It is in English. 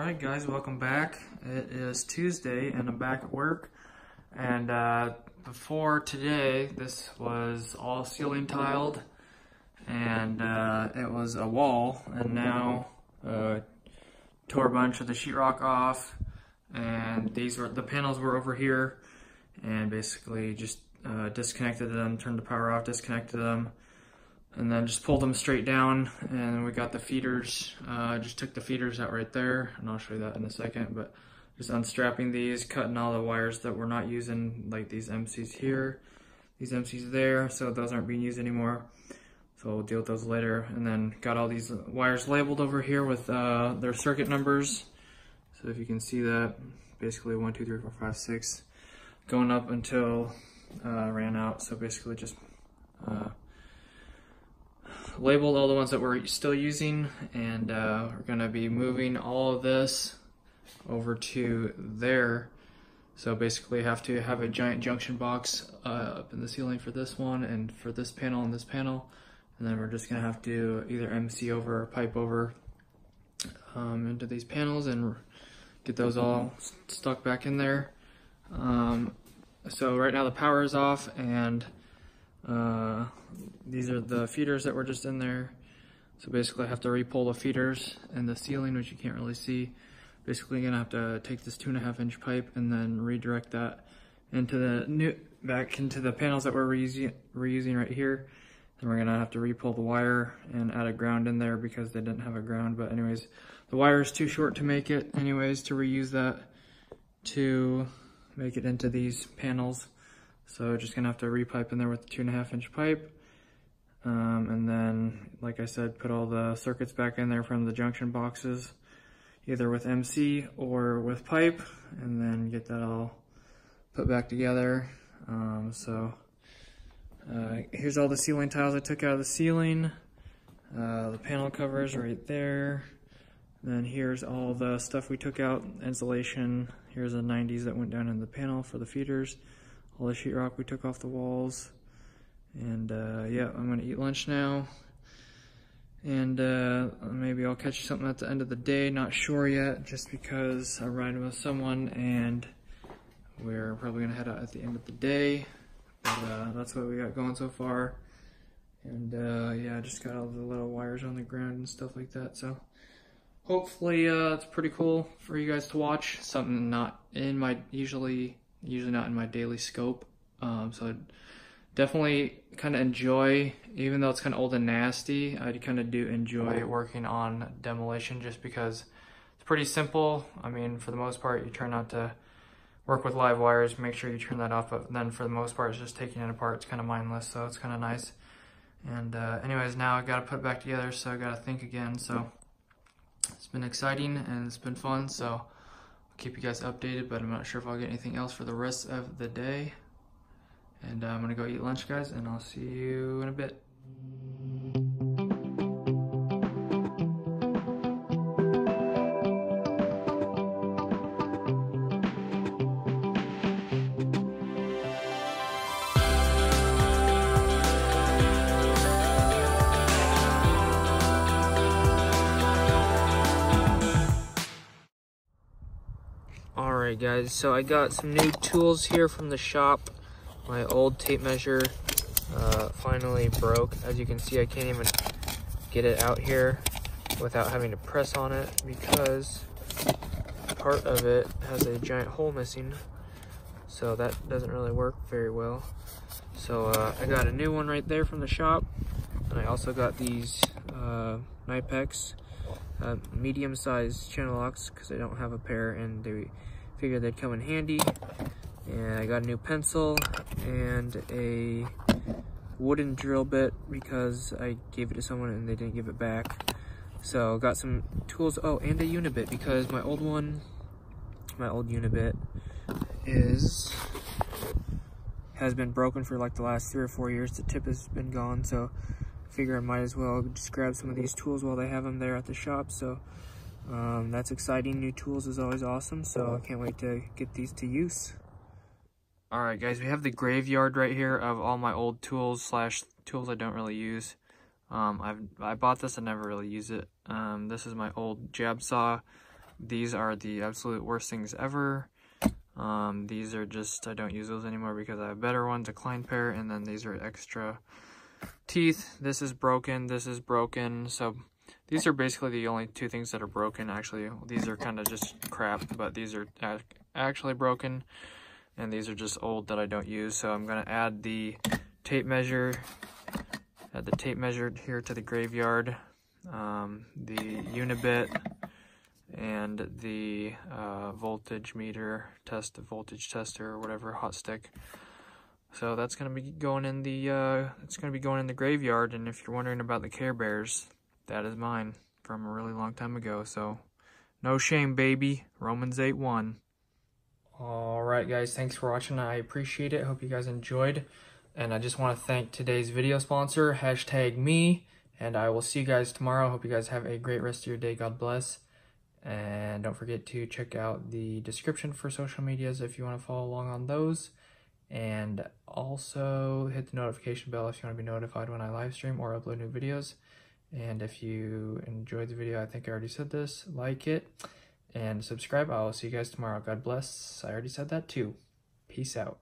Alright guys, welcome back. It is Tuesday and I'm back at work. And before today, this was all ceiling tiled and it was a wall, and now tore a bunch of the sheetrock off, and the panels were over here, and basically just disconnected them, turned the power off, disconnected them, and then just pulled them straight down. And we got the feeders, just took the feeders out right there, and I'll show you that in a second, but just unstrapping these, cutting all the wires that we're not using, like these MCs here, these MCs there, so those aren't being used anymore, so we'll deal with those later. And then got all these wires labeled over here with their circuit numbers, so if you can see that, basically 1, 2, 3, 4, 5, 6, going up until ran out. So basically just labeled all the ones that we're still using, and we're going to be moving all of this over to there. So basically have to have a giant junction box up in the ceiling for this one and for this panel and this panel, and then we're just going to have to either MC over or pipe over into these panels and get those all stuck back in there. So right now the power is off, and these are the feeders that were just in there. So basically I have to re-pull the feeders and the ceiling, which you can't really see. Basically gonna have to take this 2.5 inch pipe and then redirect that into the back into the panels that we're reusing right here. Then we're gonna have to re-pull the wire and add a ground in there because they didn't have a ground. But anyways, the wire is too short to make it anyways to reuse that to make it into these panels. So just gonna have to re-pipe in there with a 2.5 inch pipe. And then, like I said, put all the circuits back in there from the junction boxes, either with MC or with pipe, and then get that all put back together. Here's all the ceiling tiles I took out of the ceiling. The panel covers right there. Then here's all the stuff we took out, insulation. Here's the 90s that went down in the panel for the feeders. All the sheetrock we took off the walls. And yeah, I'm gonna eat lunch now. And maybe I'll catch something at the end of the day, not sure yet, just because I'm riding with someone and we're probably gonna head out at the end of the day. But that's what we got going so far. And yeah, I just got all the little wires on the ground and stuff like that. So hopefully it's pretty cool for you guys to watch. Something not in my, usually not in my daily scope. So definitely kind of enjoy, even though it's kind of old and nasty, I kind of do enjoy working on demolition just because it's pretty simple. I mean, for the most part, you try not to work with live wires, make sure you turn that off, but then for the most part, it's just taking it apart. It's kind of mindless, so it's kind of nice. And anyways, now I got to put it back together, so I got to think again. So it's been exciting and it's been fun, so I'll keep you guys updated, but I'm not sure if I'll get anything else for the rest of the day. And I'm gonna go eat lunch, guys, and I'll see you in a bit. Alright guys, so I got some new tools here from the shop. My old tape measure finally broke. As you can see, I can't even get it out here without having to press on it because part of it has a giant hole missing. So that doesn't really work very well. So I got a new one right there from the shop. And I also got these Nipex medium-sized channel locks because I don't have a pair and they figured they'd come in handy. And I got a new pencil and a wooden drill bit because I gave it to someone and they didn't give it back. So got some tools, oh, and a unibit because my old unibit has been broken for like the last 3 or 4 years. The tip has been gone, so I figure I might as well just grab some of these tools while they have them there at the shop. So that's exciting. New tools is always awesome, so I can't wait to get these to use. Alright guys, we have the graveyard right here of all my old tools / tools I don't really use. I bought this, I never really use it. This is my old jab saw. These are the absolute worst things ever. These are just, I don't use those anymore because I have better ones, a Klein pair, and then these are extra teeth. This is broken, so these are basically the only two things that are broken. Actually, these are kind of just crap, but these are actually broken, and these are just old that I don't use. So I'm gonna add the tape measure, here to the graveyard, the unibit, and the voltage meter voltage tester, or whatever, hot stick. So that's gonna be going in the graveyard. And if you're wondering about the Care Bears, that is mine from a really long time ago. So no shame, baby. Romans 8:1. Alright guys, thanks for watching. I appreciate it. Hope you guys enjoyed. And I just want to thank today's video sponsor, #me. And I will see you guys tomorrow. Hope you guys have a great rest of your day. God bless. And don't forget to check out the description for social medias if you want to follow along on those. And also hit the notification bell if you want to be notified when I live stream or upload new videos. And if you enjoyed the video, I think I already said this, like it and subscribe. I will see you guys tomorrow. God bless. I already said that too. Peace out.